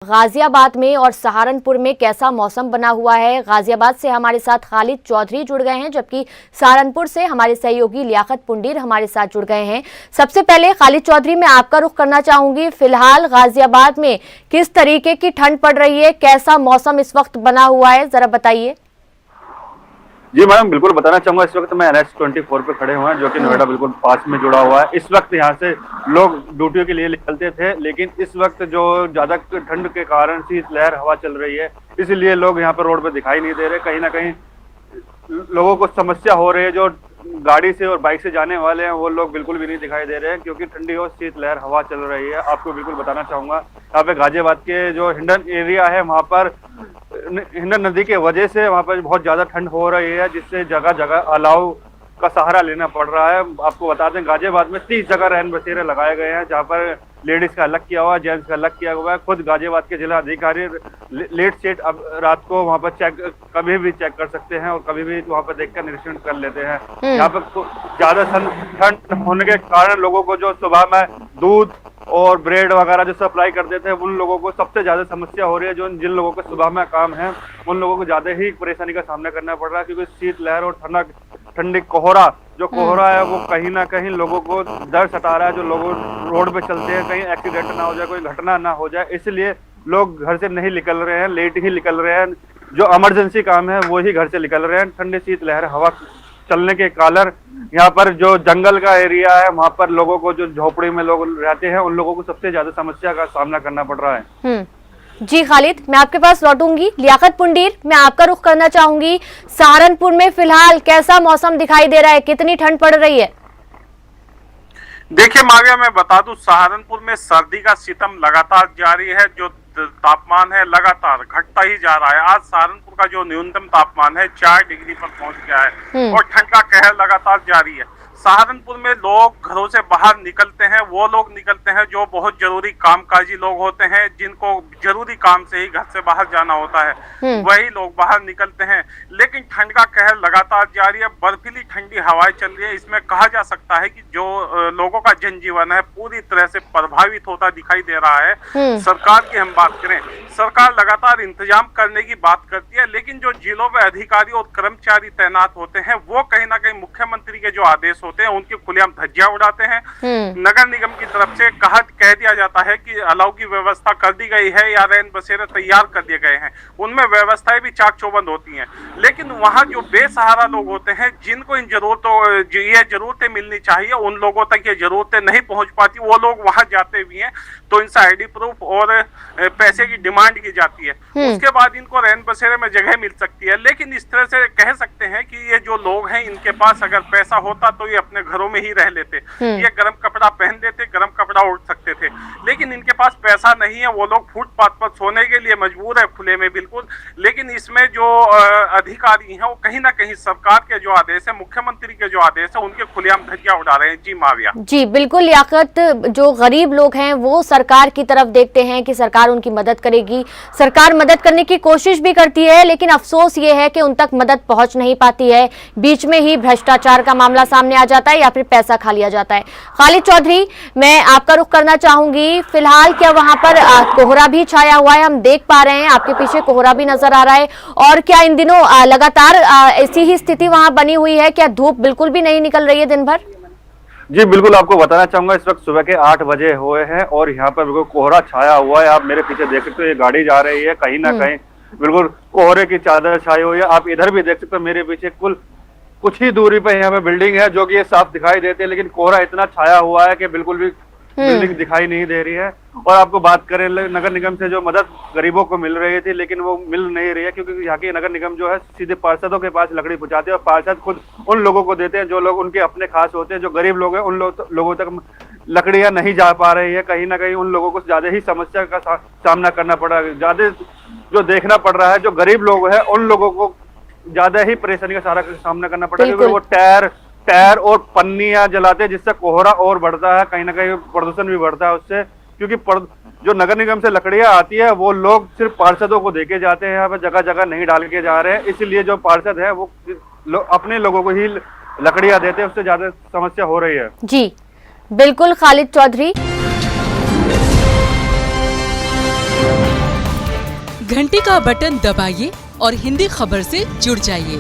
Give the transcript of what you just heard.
गाजियाबाद में और सहारनपुर में कैसा मौसम बना हुआ है। गाजियाबाद से हमारे साथ खालिद चौधरी जुड़ गए हैं, जबकि सहारनपुर से हमारे सहयोगी लियाकत पुंडीर हमारे साथ जुड़ गए हैं। सबसे पहले खालिद चौधरी, मैं आपका रुख करना चाहूंगी, फिलहाल गाजियाबाद में किस तरीके की ठंड पड़ रही है, कैसा मौसम इस वक्त बना हुआ है, जरा बताइए। जी मैडम, बिल्कुल बताना चाहूंगा। इस वक्त मैं NH-24 पे खड़े हुए हैं, जो कि नोएडा बिल्कुल पास में जुड़ा हुआ है। इस वक्त यहाँ से लोग ड्यूटियों के लिए निकलते थे, लेकिन इस वक्त जो ज्यादा ठंड के कारण शीतलहर हवा चल रही है, इसलिए लोग यहाँ पर रोड पे दिखाई नहीं दे रहे। कहीं ना कहीं लोगों को समस्या हो रही है। जो गाड़ी से और बाइक से जाने वाले हैं वो लोग बिल्कुल भी नहीं दिखाई दे रहे हैं, क्योंकि ठंडी और शीतलहर हवा चल रही है। आपको बिल्कुल बताना चाहूंगा, यहाँ पे गाजियाबाद के जो हिंडन एरिया है, वहाँ पर हिंडन नदी के वजह से वहाँ पर बहुत ज्यादा ठंड हो रही है, जिससे जगह जगह अलाव का सहारा लेना पड़ रहा है। आपको बता दें, गाजियाबाद में 30 जगह रैन बसेरे लगाए गए हैं, जहाँ पर लेडीज का अलग किया हुआ है, जेंट्स का अलग किया हुआ है। खुद गाजियाबाद के जिला अधिकारी लेट सेट अब रात को वहाँ पर चेक कभी भी चेक कर सकते हैं और कभी भी वहाँ पर देखकर निरीक्षण कर लेते हैं। यहाँ पर ज्यादा ठंड होने के कारण लोगों को जो सुबह में दूध और ब्रेड वगैरह जो सप्लाई करते थे, उन लोगों को सबसे ज्यादा समस्या हो रही है। जो जिन लोगों को सुबह में काम है, उन लोगों को ज्यादा ही परेशानी का सामना करना पड़ रहा है, क्योंकि शीतलहर और ठंडी कोहरा जो कोहरा है वो कहीं ना कहीं लोगों को डर सता रहा है। जो लोग रोड पे चलते हैं, कहीं एक्सीडेंट ना हो जाए, कोई घटना ना हो जाए, इसलिए लोग घर से नहीं निकल रहे हैं, लेट ही निकल रहे हैं। जो इमरजेंसी काम है वो ही घर से निकल रहे हैं। ठंडी शीतलहर हवा चलने के कारण यहाँ पर जो जंगल का एरिया है, वहाँ पर लोगों को, जो झोपड़ी में लोग रहते हैं, उन लोगों को सबसे ज्यादा समस्या का सामना करना पड़ रहा है। जी खालिद, मैं आपके पास लौटूंगी। लियाकत पुंडीर, मैं आपका रुख करना चाहूंगी, सहारनपुर में फिलहाल कैसा मौसम दिखाई दे रहा है, कितनी ठंड पड़ रही है? देखिए माविया, मैं बता दूं, सहारनपुर में सर्दी का सितम लगातार जारी है। जो तापमान है लगातार घटता ही जा रहा है। आज सहारनपुर का जो न्यूनतम तापमान है 4 डिग्री पर पहुंच गया है और ठंड का कहर लगातार जारी है। सहारनपुर में लोग घरों से बाहर निकलते हैं, वो लोग निकलते हैं जो बहुत जरूरी कामकाजी लोग होते हैं, जिनको जरूरी काम से ही घर से बाहर जाना होता है, वही लोग बाहर निकलते हैं। लेकिन ठंड का कहर लगातार जारी है, बर्फीली ठंडी हवाएं चल रही है। इसमें कहा जा सकता है कि जो लोगों का जनजीवन है पूरी तरह से प्रभावित होता दिखाई दे रहा है। सरकार की हम बात करें, सरकार लगातार इंतजाम करने की बात करती है, लेकिन जो जिलों में अधिकारी और कर्मचारी तैनात होते हैं, वो कहीं ना कहीं मुख्यमंत्री के जो आदेश होते हैं उनकी खुलेआम धज्जियां उड़ाते हैं। नगर निगम की तरफ से कह दिया जाता है कि अलाव की व्यवस्था कर दी गई है या रैन बसेरे तैयार कर दिए गए हैं, उनमें व्यवस्थाएं भी चाक चौबंद होती हैं। लेकिन वहां जो बेसहारा लोग होते हैं, जिनको इन ये जरूरतें मिलनी चाहिए, उन लोगों तक ये जरूरतें नहीं पहुंच पाती, वो लोग वहां जाते भी हैं तो इनसे ID प्रूफ और पैसे की डिमांड की जाती है। उसके बाद इनको रैन बसेरे में जगह मिल सकती है। लेकिन इस तरह से कह सकते हैं कि ये जो लोग हैं, इनके पास अगर पैसा होता तो ये अपने घरों में ही रह लेते, ये गर्म कपड़ा पहन लेते, गर्म कपड़ा ओढ़ सकते थे। लेकिन इनके पास पैसा नहीं है, वो लोग फुटपाथ पर सोने के लिए मजबूर है, खुले में बिल्कुल। लेकिन इसमें जो अधिकारी हैं वो कहीं ना कहीं सरकार के जो आदेश है, मुख्यमंत्री के जो आदेश है, उनके खुलेआम धज्जियां उड़ा रहे हैं। जी माविया। जी बिल्कुल लियाकत, जो गरीब लोग हैं वो सरकार की तरफ देखते हैं कि सरकार उनकी मदद करेगी, सरकार मदद करने की कोशिश भी करती है, लेकिन अफसोस ये है कि उन तक मदद पहुंच नहीं पाती है। बीच में ही भ्रष्टाचार का मामला सामने आ जाता है या फिर पैसा खा लिया जाता है। खालिद चौधरी, मैं आपका रुख करना चाहूंगी, फिलहाल क्या वहां पर कोहरा भी छाया हुआ है? हम देख पा रहे हैं आपके पीछे कोहरा भी नजर आ रहा है, और क्या इन दिनों लगातार ऐसी ही स्थिति वहां बनी हुई है? क्या धूप बिल्कुल भी नहीं निकल रही है दिन भर? जी बिल्कुल, आपको बताना चाहूंगा, इस वक्त सुबह के 8 बजे हुए हैं और यहाँ पर बिल्कुल कोहरा छाया हुआ है। आप मेरे पीछे देख सकते हो, ये गाड़ी जा रही है, कहीं ना कहीं बिल्कुल कोहरे की चादर छाई हुई है। आप इधर भी देख सकते हो, मेरे पीछे कुछ ही दूरी पे यहाँ पे बिल्डिंग है, जो कि ये साफ दिखाई देते हैं, लेकिन कोहरा इतना छाया हुआ है कि बिल्कुल भी बिल्डिंग दिखाई नहीं दे रही है। और आपको बात करें नगर निगम से जो मदद गरीबों को मिल रही थी, लेकिन वो मिल नहीं रही है, क्योंकि यहाँ की नगर निगम जो है सीधे पार्षदों के पास लकड़ी पहुंचाते हैं और पार्षद खुद उन लोगों को देते हैं जो लोग उनके अपने खास होते हैं। जो गरीब लोग हैं, उन लोगों तक लकड़ियां नहीं जा पा रही है। कहीं ना कहीं उन लोगों को ज्यादा ही समस्या का सामना करना पड़ रहा है। ज्यादा जो देखना पड़ रहा है, जो गरीब लोग हैं, उन लोगों को ज्यादा ही परेशानी का सामना करना पड़ रहा है, क्योंकि वो टायर और पन्नियां जलाते हैं, जिससे कोहरा और बढ़ता है, कहीं ना कहीं प्रदूषण भी बढ़ता है उससे। क्योंकि जो नगर निगम से लकड़ियां आती है, वो लोग सिर्फ पार्षदों को देके जाते हैं, यहाँ पे जगह जगह नहीं डाल के जा रहे हैं। इसलिए जो पार्षद है वो अपने लोगों को ही लकड़ियां देते हैं, उससे ज्यादा समस्या हो रही है। जी बिल्कुल खालिद चौधरी। घंटी का बटन दबाइए और हिंदी खबर से जुड़ जाइए।